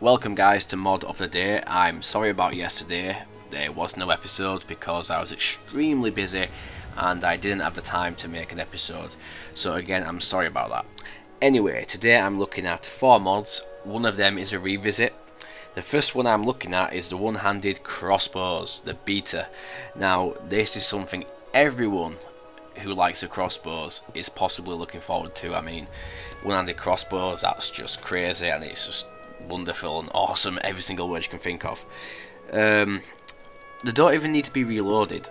Welcome guys to Mod of the Day. I'm sorry about yesterday, there was no episode because I was extremely busy and I didn't have the time to make an episode. So again, I'm sorry about that. Anyway, today I'm looking at 4 mods. One of them is a revisit. The first one I'm looking at is the Handed Crossbows, the beta. Now this is something everyone who likes the crossbows is possibly looking forward to. I mean, Handed Crossbows, that's just crazy and it's just wonderful and awesome, every single word you can think of. They don't even need to be reloaded.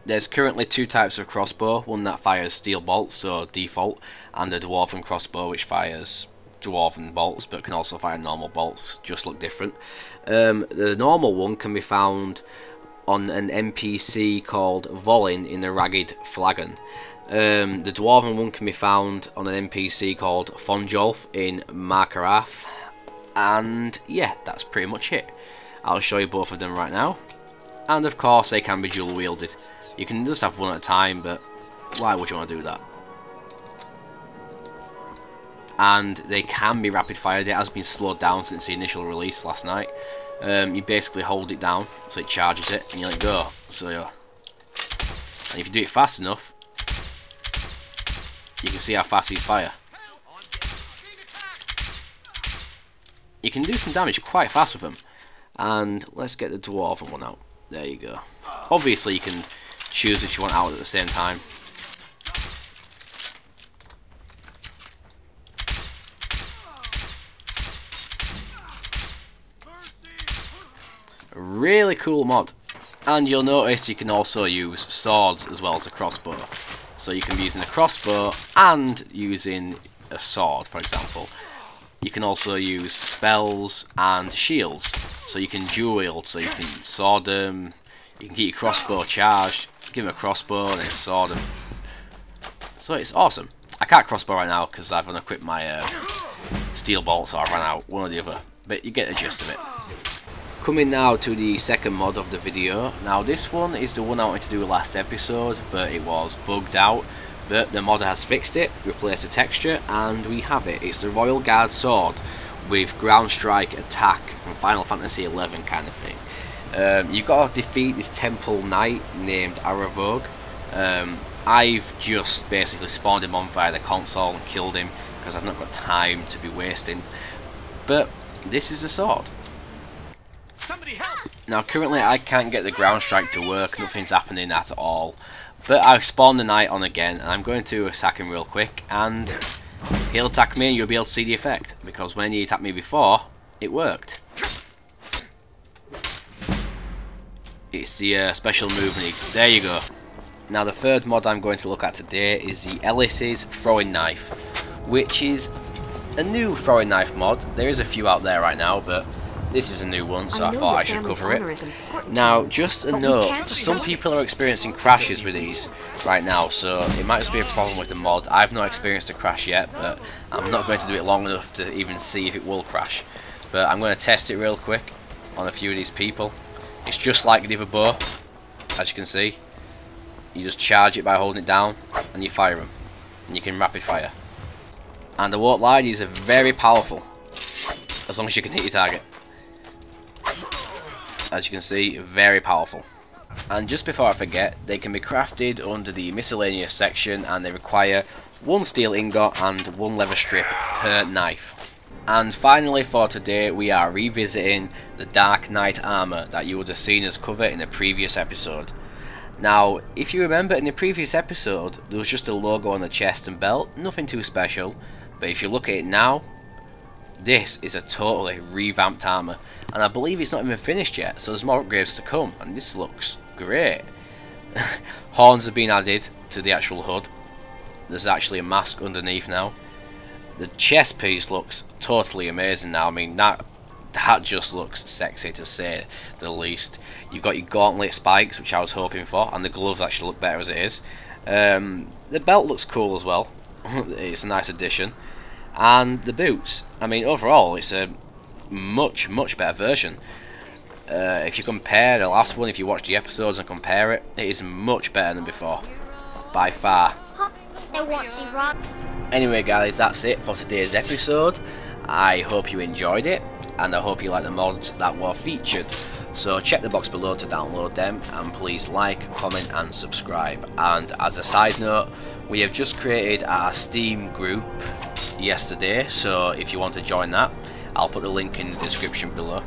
There's currently 2 types of crossbow, one that fires steel bolts, so default, and a dwarven crossbow which fires dwarven bolts but can also fire normal bolts, just look different. The normal one can be found on an NPC called Volin in the Ragged Flagon. The dwarven one can be found on an NPC called Fonjolf in Markarath. And yeah, that's pretty much it. I'll show you both of them right now. And of course they can be dual wielded. You can just have one at a time, but why would you want to do that? And they can be rapid fired. It has been slowed down since the initial release last night. You basically hold it down so it charges it and you let it go. So yeah. And if you do it fast enough, you can see how fast these fire. You can do some damage quite fast with them. And let's get the dwarven one out. There you go. Obviously you can choose which you want out at the same time. Really cool mod. And you'll notice you can also use swords as well as a crossbow. So you can be using a crossbow and using a sword, for example. You can also use spells and shields. So you can dual wield, so you can sword them, you can keep your crossbow charged, give him a crossbow and then sword him. So it's awesome. I can't crossbow right now because I've unequipped my steel bolt, so I ran out, one or the other. But you get the gist of it. Coming now to the second mod of the video. Now this one is the one I wanted to do last episode, but it was bugged out. But the modder has fixed it, replaced the texture, and we have it. It's the Royal Guard sword with ground strike attack from Final Fantasy XI kind of thing. You've got to defeat this temple knight named Aravog. I've just basically spawned him on via the console and killed him because I've not got time to be wasting. But this is the sword. Somebody help! Now currently I can't get the ground strike to work, nothing's happening at all. But I've spawned the knight on again and I'm going to attack him real quick and he'll attack me and you'll be able to see the effect. Because when he attacked me before, it worked. It's the special move and there you go. Now the third mod I'm going to look at today is the Elis's throwing knife. Which is a new throwing knife mod. There is a few out there right now, but this is a new one, so I thought I should cover it. Now, just a note, some people are experiencing crashes with these right now, so it might just be a problem with the mod. I've not experienced a crash yet, but I'm not going to do it long enough to even see if it will crash. But I'm going to test it real quick on a few of these people. It's just like the other bow, as you can see. You just charge it by holding it down, and you fire them. And you can rapid fire. And I won't lie, these are very powerful, as long as you can hit your target. As you can see, very powerful. And just before I forget, they can be crafted under the miscellaneous section and they require 1 steel ingot and 1 leather strip per knife. And finally for today, we are revisiting the Dark Knight armor that you would have seen us cover in a previous episode. Now, if you remember in the previous episode, there was just a logo on the chest and belt, nothing too special. But if you look at it now, this is a totally revamped armor. And I believe it's not even finished yet, so there's more upgrades to come, and this looks great. Horns have been added to the actual HUD. There's actually a mask underneath now. The chest piece looks totally amazing now. I mean, that just looks sexy to say the least. You've got your gauntlet spikes, which I was hoping for, and the gloves actually look better as it is. The belt looks cool as well. It's a nice addition. And the boots. I mean, overall, it's a much better version. If you compare the last one, if you watch the episodes and compare it, it is much better than before, by far. They won't see Rob. Anyway guys, that's it for today's episode. I hope you enjoyed it, and I hope you like the mods that were featured. So check the box below to download them, and please like, comment and subscribe. And as a side note, we have just created our Steam group yesterday, so if you want to join that, I'll put the link in the description below.